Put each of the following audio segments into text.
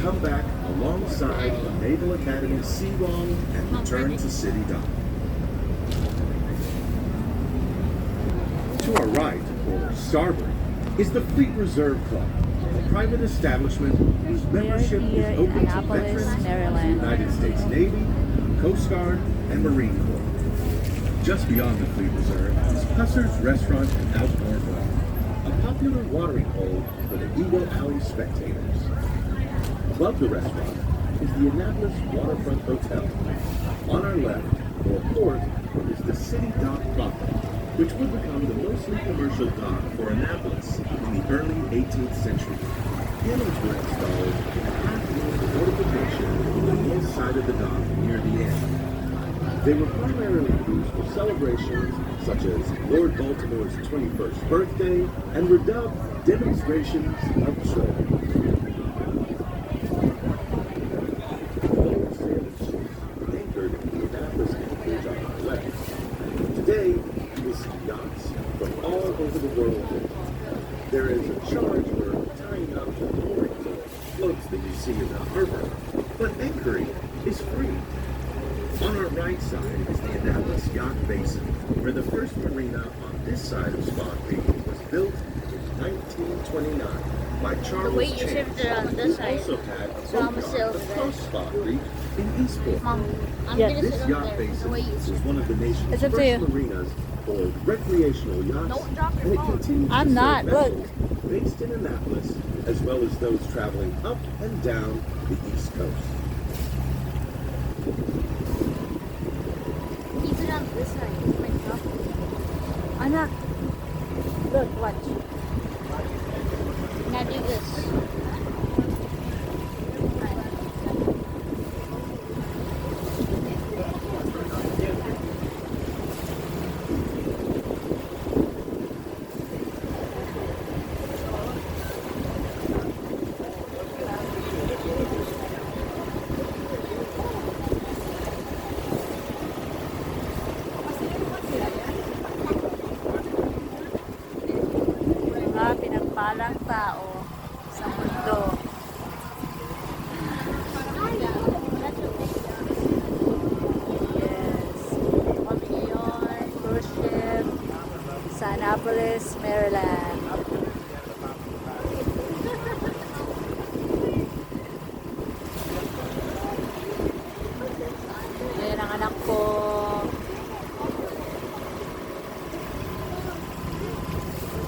come back alongside the Naval Academy Seawall and return to City Dock. To our right, or starboard, is the Fleet Reserve Club, a private establishment whose membership here is in open to Annapolis, veterans of the Maryland. United States Navy, Coast Guard, and Marine Corps. Just beyond the Fleet Reserve is Husser's Restaurant and Outdoor Bar, a popular watering hole for the Eagle Alley spectators. Above the restaurant is the Annapolis Waterfront Hotel. On our left, or port, is the City Dock proper, which would become the mostly commercial dock for Annapolis in the early 18th century. Pianos were installed in a half-moon fortification on the east side of the dock near the end. They were primarily used for celebrations such as Lord Baltimore's 21st birthday and were dubbed demonstrations of trade. Old sailing ships anchored in the Annapolis anchorage on our left. Today, you will see yachts from all over the world. There is a charge for tying up the moorings or floats that you see in the harbor, but anchoring is free. On our right side is the Annapolis Yacht Basin, where the first marina on this side of Spa Creek was built in 1929 by Charles Wait, you Chance, shifted on this who side. also had a So I'm boat still yard over there. across Spa Creek in Eastport. Mom, I'm Yeah. gonna This sit yacht over there. basin The way you is sit. one of the nation's It's up to first you. marinas for recreational yachts, Don't drop your and it phone. continues to I'm serve not, look. vessels based in Annapolis, as well as those traveling up and down the East Coast. Keep it on this side. It's my drop. Anak, look, watch. Now do this. Mga pinagpalang tao sa mundo. Yes. Kami ngayon, cruise ship sa Annapolis, Maryland. Ayan ang anak ko.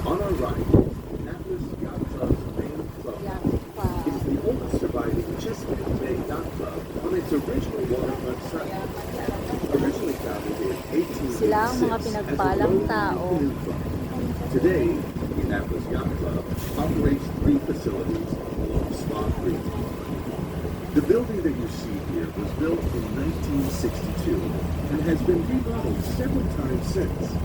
On our right, Annapolis Yacht Club's main club Yan pa. is the oldest surviving Chesapeake Bay Yacht Club on its original waterfront site. Originally founded in 1886 Sila ang mga pinagpalang as a tao. canoe club. Today, the Annapolis Yacht Club operates 3 facilities along Spa Creek. The building that you see here was built in 1962 and has been remodeled several times since.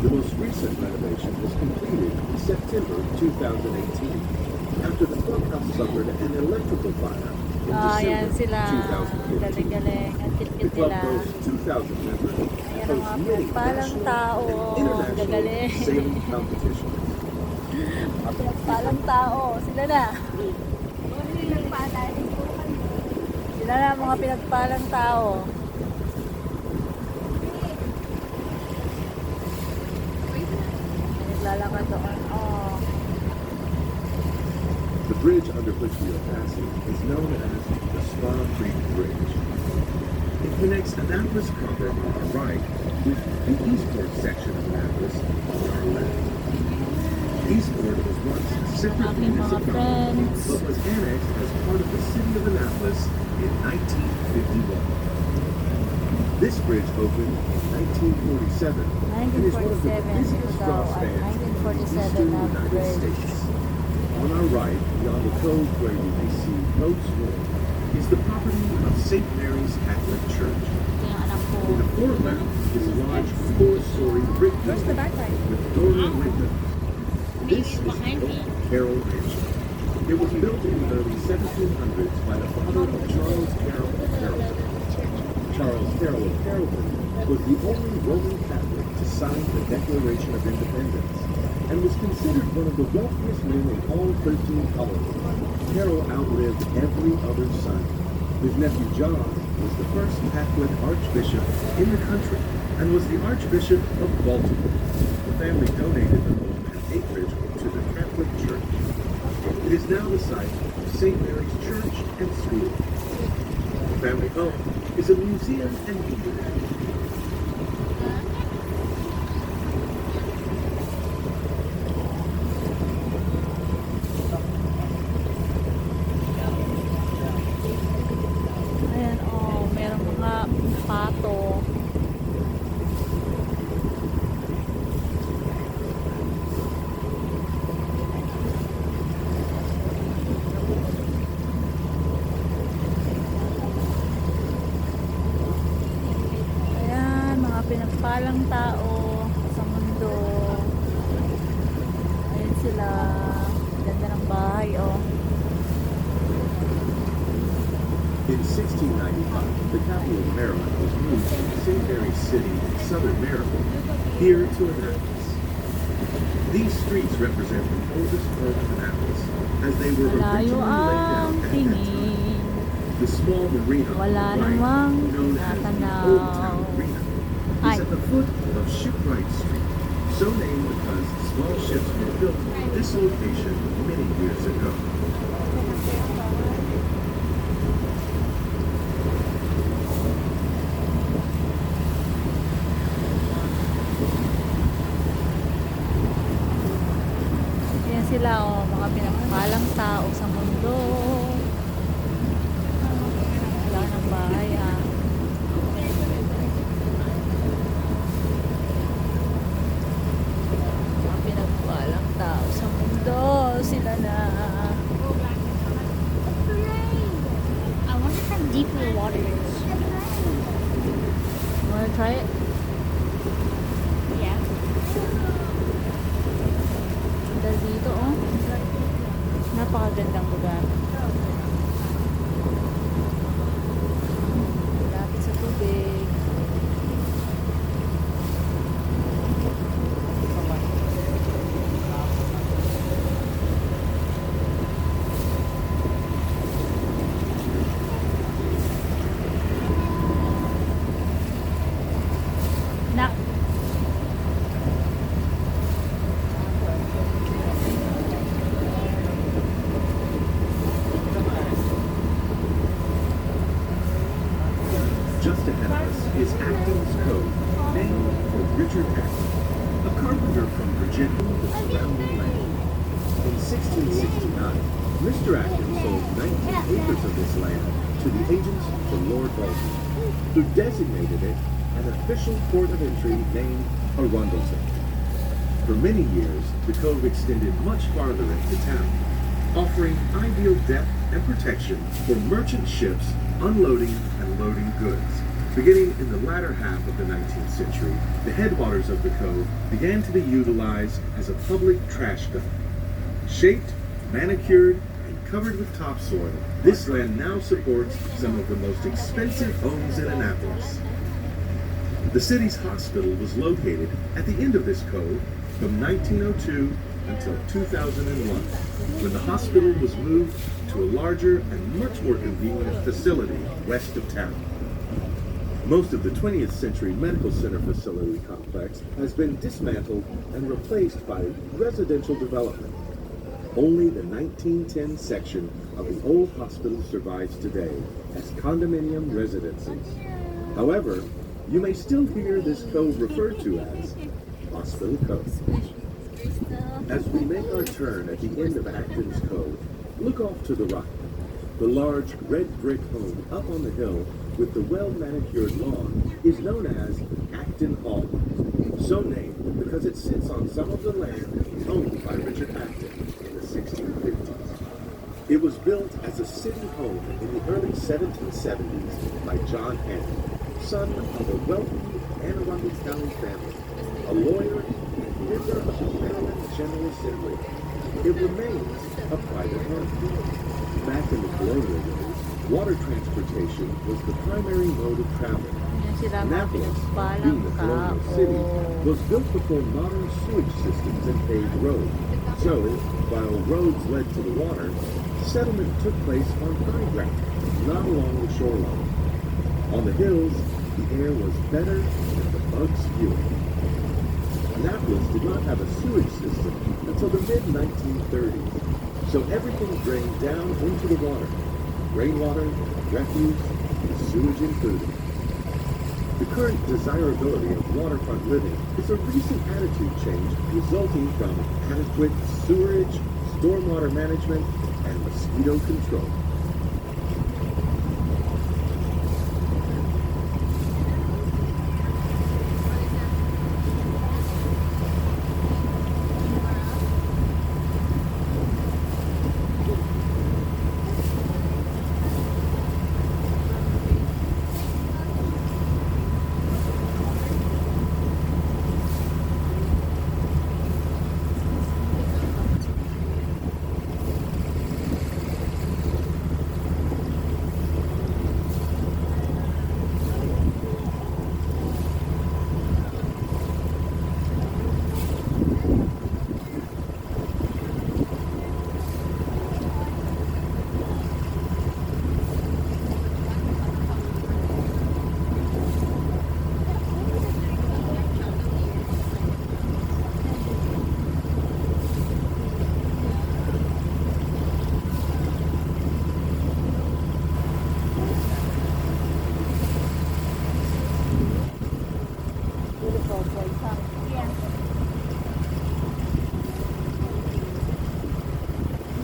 The most recent renovation was completed in September 2018 after the clubhouse suffered an electrical fire in Ah, December yan sila. 2015. Galing-galing. Ang The cute-cute club nila. boasts 2,000 members, Ayan ang hosts mga many pinagpalang national tao. and international Gagaling. sailing competitions. Mga pinagpalang tao. Sila na. Sila na mga pinagpalang tao. Naglalakad doon. Oh. The bridge under which we are passing is known as the Spa Creek Bridge. It connects Annapolis proper on our right with the Eastport section of Annapolis on our left. Eastport was once a separate Aking mga municipality, friends. but was annexed as part of the city of Annapolis in 1951. This bridge opened in 1947 and is one of the 1947 busiest ito daw cross ay spans in the 1947 eastern na United bridge. States. On our right, beyond the cove where you may see boats moored, is the property of St. Mary's Catholic Church. Ito yung anak ko. In the foreground is a large 4-story brick building with dormer windows. This is the old Carroll Mansion. It was built in the early 1700s by the father of Charles Carroll of Carrollton. Charles Carroll of Carrollton was the only Roman Catholic to sign the Declaration of Independence and was considered one of the wealthiest men in all 13 colonies. Carroll outlived every every other son. His nephew John was the first Catholic archbishop in the country and was the Archbishop of Baltimore. The family donated the home and acreage to the Catholic Church. It is now the site of St. Mary's Church and School. The family home is a museum and eatery. Ayan, oh, merong mga pato. Ayan, mga pinagpalang tao sa mundo. Ayan sila. Ganda ng bahay, oh. In 1695, the capital of Maryland was moved from St. Mary's City in southern Maryland here to Annapolis. These streets represent the oldest part of Annapolis, as they were Malayo originally laid down ang at that time. tingin. The small marina on Wala the right, namang known as the natanaw. Old Town Marina, Ay. is at the foot of Shipwright Street, so named because small ships were built at this location many years ago. Ayan sila, oh, mga pinagpalang tao sa mundo. Wala ng bahay, ah. Mga pinagpalang tao sa mundo. Sila na. I wonder how deep the water is. Wanna try it? Yeah. Ganda dito, oh. Napakagandang lugar. Malapit sa tubig. Na. Just ahead of us is Acton's Cove, named for Richard Acton, a carpenter from Virginia with the surrounding land. In 1669, Mr. Acton sold 19 acres of this land to the agents for Lord Basin, who designated it an official port of entry named Arundelton. For many years, the cove extended much farther into town, offering ideal depth and protection for merchant ships unloading and loading goods. Beginning in the latter half of the 19th century, the headwaters of the cove began to be utilized as a public trash dump. Shaped, manicured, and covered with topsoil, this land now supports some of the most expensive homes in Annapolis. The city's hospital was located at the end of this cove from 1902 until 2001, when the hospital was moved to a larger and much more convenient facility west of town. Most of the 20th century medical center facility complex has been dismantled and replaced by residential development. Only the 1910 section of the old hospital survives today as condominium residences. However, you may still hear this cove referred to as Hospital Cove. As we make our turn at the end of Acton's Cove, look off to the right. The large red brick home up on the hill with the well-manicured lawn is known as Acton Hall, so named because it sits on some of the land owned by Richard Acton in the 1650s. It was built as a city home in the early 1770s by John Henry, son of a wealthy Anne Arundel County family, a lawyer and member of the Maryland General Assembly. It remains a private home. Back in the colonial days, water transportation was the primary mode of travel. Ayan sila, mga Annapolis, pinagpalang being a colonial city, tao. was built before modern sewage systems and paved roads. So, while roads led to the water, Settlement took place on high ground, not along the shoreline. On the hills, the air was better and the bugs fewer. Annapolis did not have a sewage system until the mid-1930s, so everything drained down into the water, rainwater, refuse, and sewage included. The current desirability of waterfront living is a recent attitude change resulting from adequate sewerage, stormwater management, and mosquito control.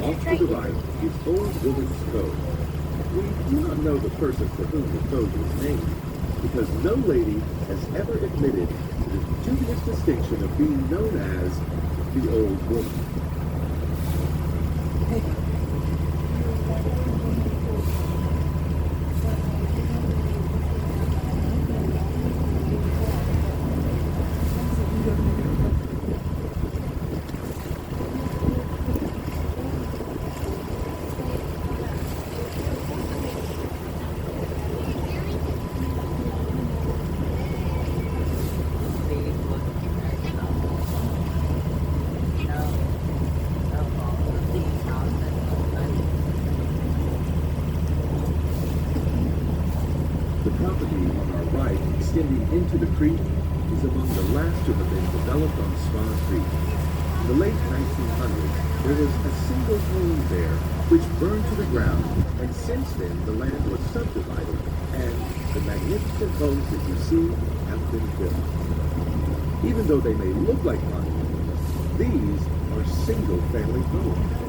Off to the right is Old Woman's Cove. We do not know the person for whom the cove was named, because no lady has ever admitted to the dubious distinction of being known as the Old Woman. Extending into the creek is among the last to have been developed on Swan Creek. In the late 1900s, there was a single home there which burned to the ground, and since then the land was subdivided, and the magnificent homes that you see have been built. Even though they may look like condominiums, these are single-family homes.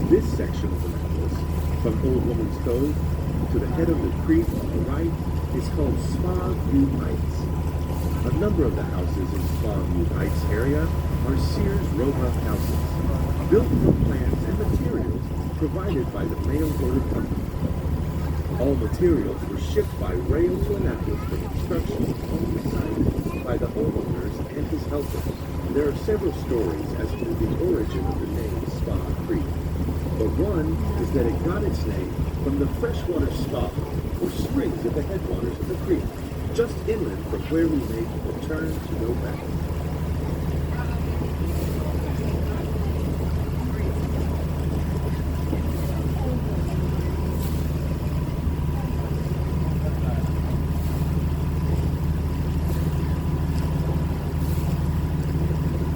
This section of Annapolis, from Old Woman's Cove to the head of the creek on the right, is called Spa View Heights. A number of the houses in Spa View Heights area are Sears Roebuck houses, built from plans and materials provided by the mail order company. All materials were shipped by rail to Annapolis for construction on the site by the homeowners and his helpers. There are several stories as to the origin of the name Spa Creek. But one is that it got its name from the freshwater spa, or springs at the headwaters of the creek, just inland from where we make the turn to go back.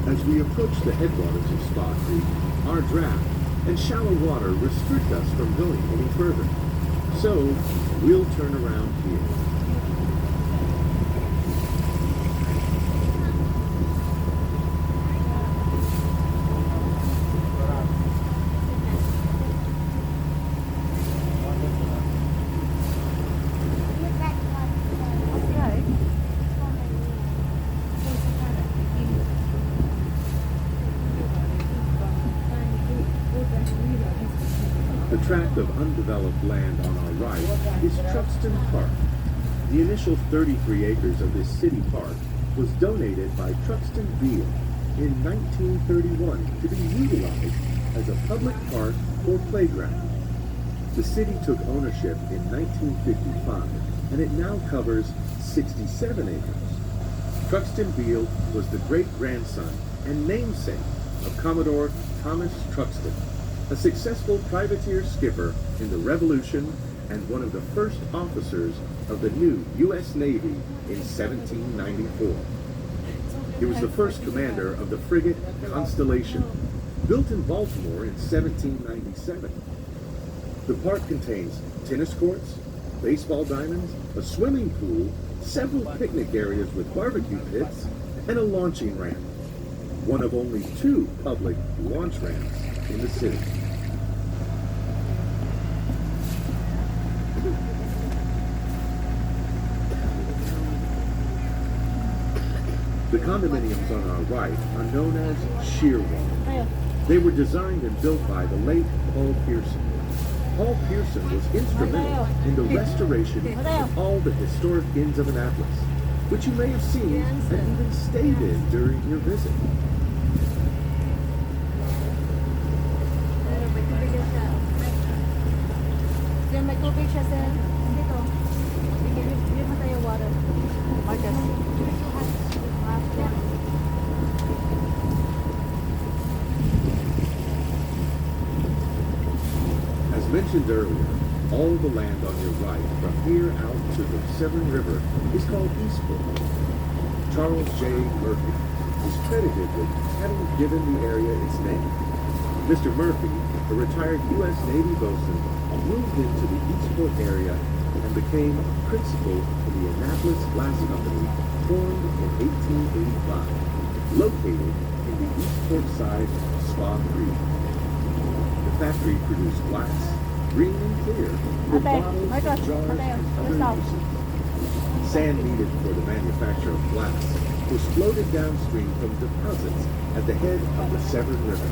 As we approach the headwaters of Spa Creek, our draft and shallow water restrict us from going any further. So, we'll turn around here. The tract of undeveloped land on our right is Trebston Park. The initial 33 acres of this city park was donated by Trebston Beale in 1931 to be utilized as a public park or playground. The city took ownership in 1955, and it now covers 67 acres. Truxton Beale was the great-grandson and namesake of Commodore Thomas Truxton, a successful privateer skipper in the Revolution and one of the first officers of the new U.S. Navy in 1794. He was the first commander of the frigate Constellation, built in Baltimore in 1797. The park contains tennis courts, baseball diamonds, a swimming pool, several picnic areas with barbecue pits, and a launching ramp, one of only 2 public launch ramps in the city. The condominiums on our right are known as Shearwalk. They were designed and built by the late Paul Pearson. Paul Pearson was instrumental in the restoration of all the historic inns of Annapolis, which you may have seen and even stayed in during your visit. May tubig siya, sir. Dito. Bigyan mo tayo water. Marcus. As mentioned earlier, all the land on your right from here out to the Severn River is called Eastport. Charles J. Murphy is credited with having given the area its name. Mr. Murphy, a retired U.S. Navy boatswain, moved into the Eastport area and became a principal in the Annapolis Glass Company, formed in 1885, located in the Eastport side of Spa Creek. The factory produced glass, green and clear, for bottles, jars, and other uses. Sand needed for the manufacture of glass was floated downstream from deposits at the head of the Severn River.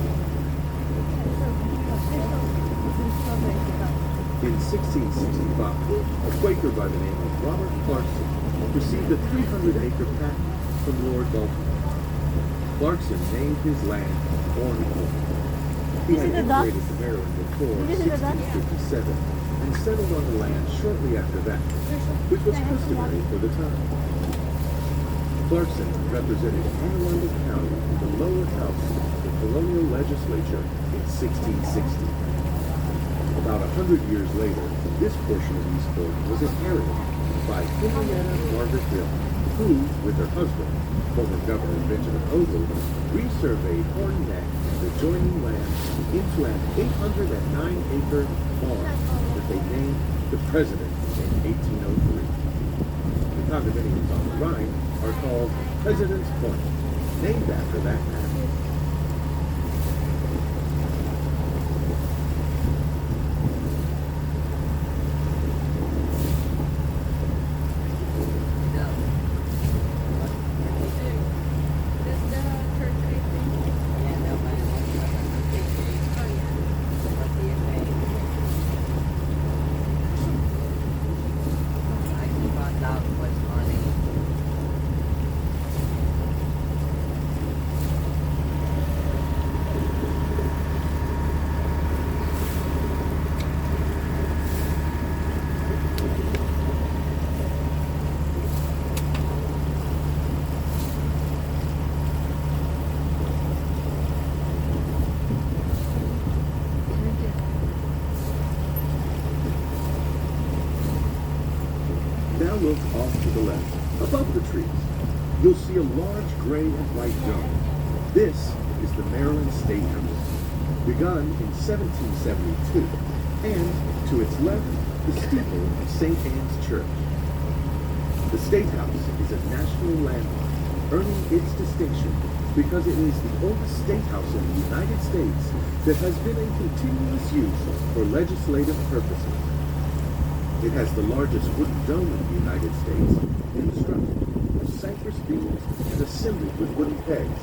In 1665, a Quaker by the name of Robert Clarkson received a 300-acre patent from Lord Baltimore. Clarkson named his land Cornwall. He had immigrated to Maryland before 1657 and settled on the land shortly after that, which was customary for the time. Clarkson represented Anne Arundel County in the lower house of the colonial legislature in 1660. About 100 years later, this portion of Eastport was inherited by Henrietta Margaret Hill, who, with her husband, former Governor Benjamin Ogle, resurveyed Horn Neck and adjoining land into an 809-acre farm that they named the President in 1803. The condominiums on the right are called President's Point, named after that man. Now look off to the left, above the trees. You'll see a large gray and white dome. This is the Maryland State House, begun in 1772, and to its left, the steeple of St. Anne's Church. The State House is a national landmark, earning its distinction because it is the oldest state house in the United States that has been in continuous use for legislative purposes. It has the largest wooden dome in the United States, constructed with cypress beams and assembled with wooden pegs.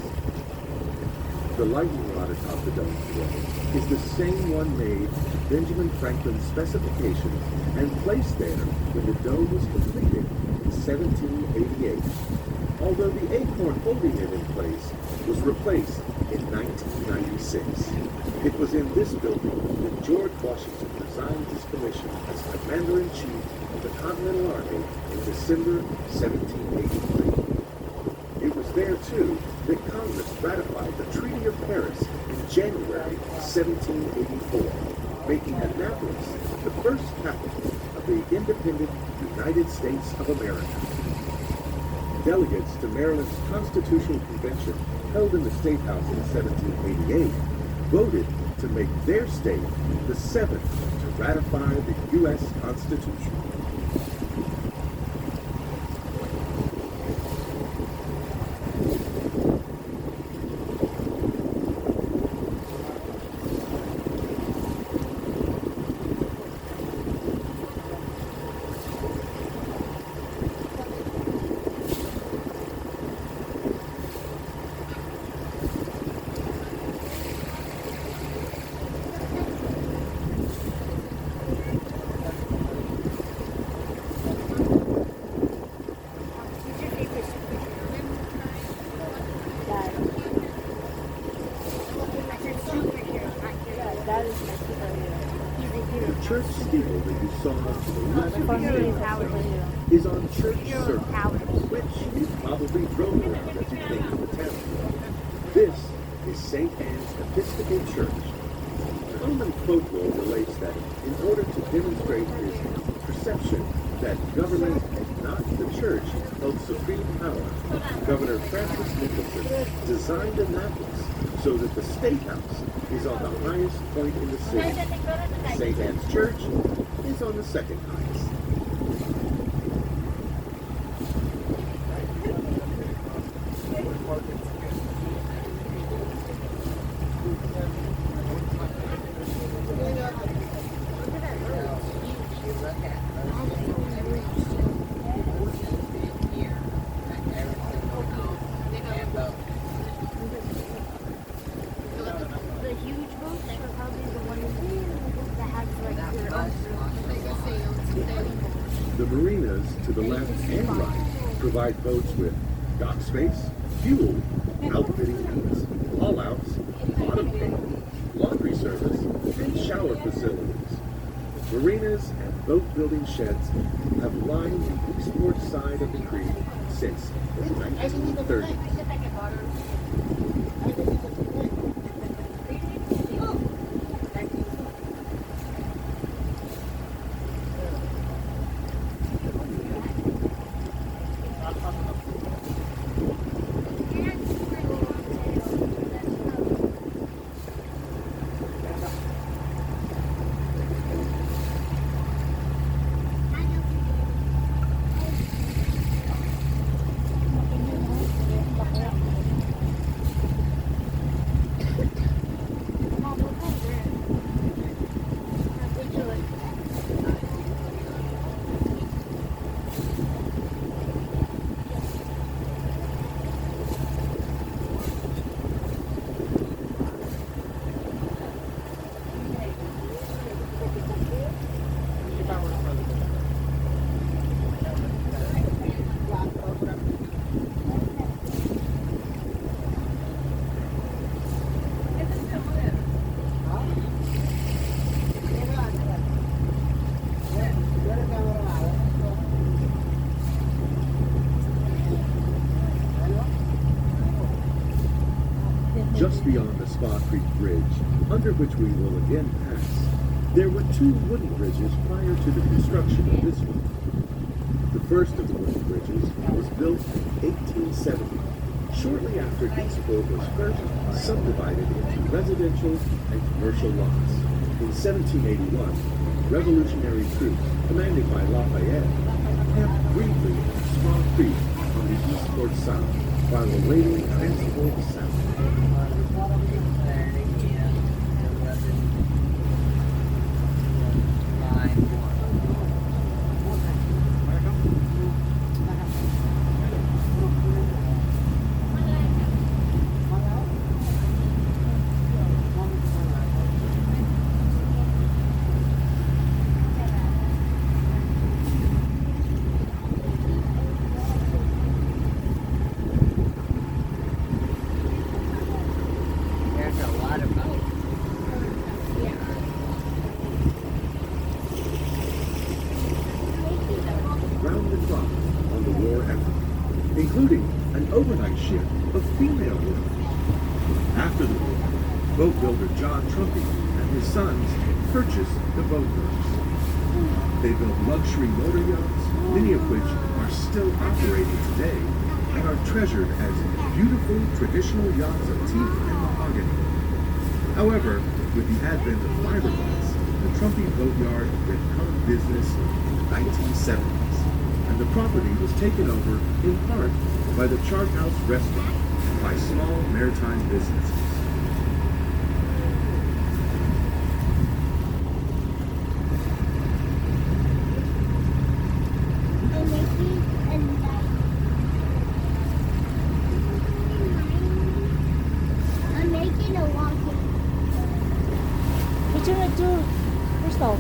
The lightning rod atop the dome today is the same one made to Benjamin Franklin's specifications and placed there when the dome was completed in 1788. Although the acorn holding it in place was replaced in 1996. It was in this building that George Washington resigned his commission as Commander-in-Chief of the Continental Army in December 1783. It was there, too, that Congress ratified the Treaty of Paris in January 1784, making Annapolis the first capital of the independent United States of America. Delegates to Maryland's Constitutional Convention, held in the State House in 1788, voted to make their state the seventh to ratify the U.S. Constitution. The church steeple that you saw to the left of the state is on Church Circle, which you probably drove around as you came to the town. This is St. Anne's Episcopal Church. Common folklore relates that in order to demonstrate his perception that government and not the church held supreme power, Governor Francis Nicholson designed Annapolis so that the State House is on the highest point in the city. St. Anne's Church is on the second highest. The huge boats are probably the ones that have like their own. The marinas to the left and right provide boats with dock space, fuel, outfitting needs, haul-outs, bottom paint, laundry service, and shower facilities. Marinas and boat-building sheds have lined the eastward side of the creek since the 1930s. Just beyond the Spa Creek Bridge, under which we will again pass, there were two wooden bridges prior to the construction of this one. The first of the wooden bridges was built in 1870, shortly after Eastport was first subdivided into residential and commercial lots. In 1781, Revolutionary troops, commanded by Lafayette, camped briefly at Spa Creek on the Eastport side, while awaiting transport south. fought on the war effort, including an overnight shift of female workers. After the war, boat builder John Trumpy and his sons purchased the boatworks. They built luxury motor yachts, many of which are still operating today and are treasured as beautiful traditional yachts of teak and mahogany. However, with the advent of fiberglass, the Trumpy Boatyard went out of business in the 1970s, and the property was taken over in part by the Chart House Restaurant and by small maritime businesses. I'm making a walking. Return it to Crystal.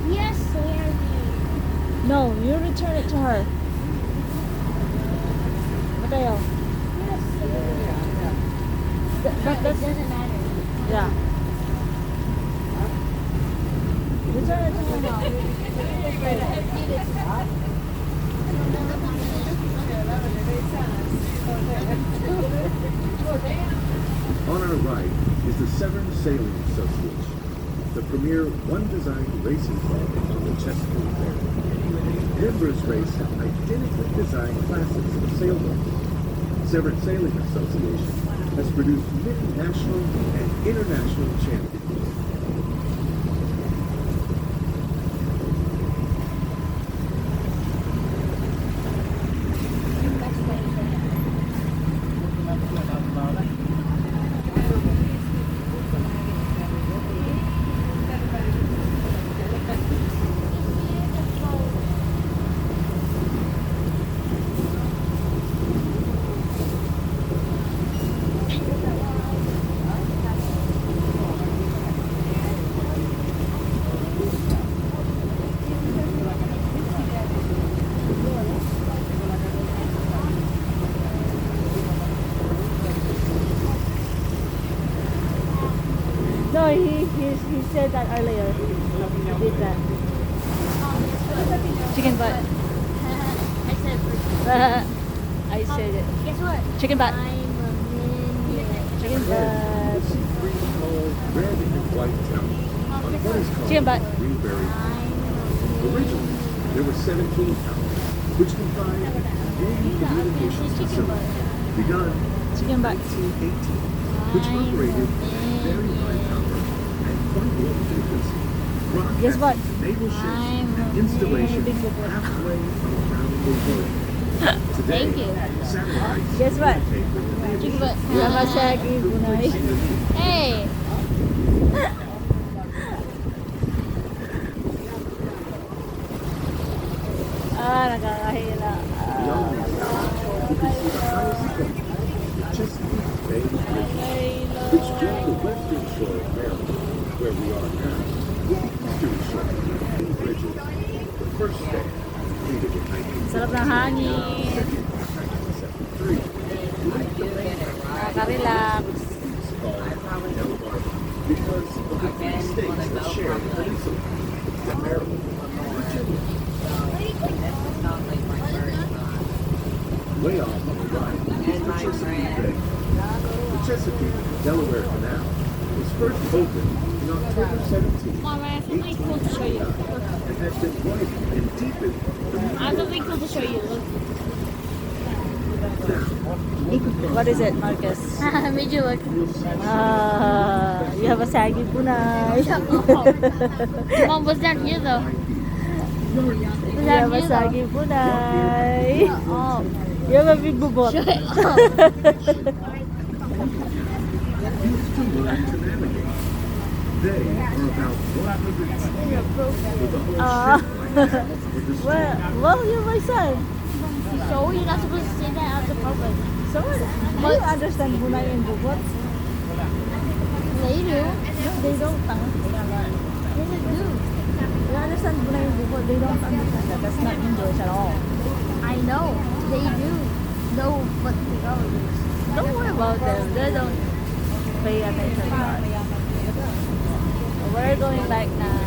Yes, Sammy. No, you return it to her. Mateo. Yes, Sammy. But It that's... doesn't matter. Yeah. Return it to her now. On our right is the Severn Sailing Association, the premier one-designed racing club on the Chesapeake Bay. Members race identically designed classes of sailboats. Severn Sailing Association has produced many national and international champions. No, he said that earlier. He did that. Chicken butt. I said first. I said it. Guess what? Chicken butt. I'm a minion. Chicken Ahead, butt. you'll see three tall red and white towers on what is called Chicken butt. Greenberry Park. Originally, there were 17 towers, which comprised a Navy communications facility, begun Chicken in butt. 1918, which operated at very high power and quite low frequency, Guess what? broadcasting to naval ships I'm and a installations big book. halfway around the world. Today, Thank you. satellites Guess what? communicate with the naval Chicken ships butt. Sama Shaggy Bunay. replacing the need Hey! Nakakahila. beyond these towers. You can see the highest point, the Chesapeake Bay Bridge, which joins the western shore of Maryland, where we are now, with the eastern shore of the Bay Bridges. The first span, completed in 1973, Sarap ng hangin. second in 1973, linked the mainland Nakaka-relax. called Delaware because of the three states that share the peninsula, the Maryland, and Virginia. Way off on the right is the Chesapeake Bay. The Chesapeake-Delaware Canal was first opened in October 17, Mom, I have something cool to show you. 1829, and has been widened and deepened for I have something cool to show you. Look. What is it, Marcus? Made you look. You have a saggy bunay. Mom, what's down here though? What's You down have a here saggy though? bunay. Oh. You have a big bubot. Shut up. used to learn to navigate. They are about 100 feet with a whole Ah. ship like that with the Well, you're my son. So you're not supposed to say that out to public. So, do you understand bunay and bubot? They do. They don't. Yes, they do. You understand bunay and bubot? They don't understand that. That's not English at all. I know. They do. No, but they don't. Don't worry about them. They don't pay attention to us. We're going back now.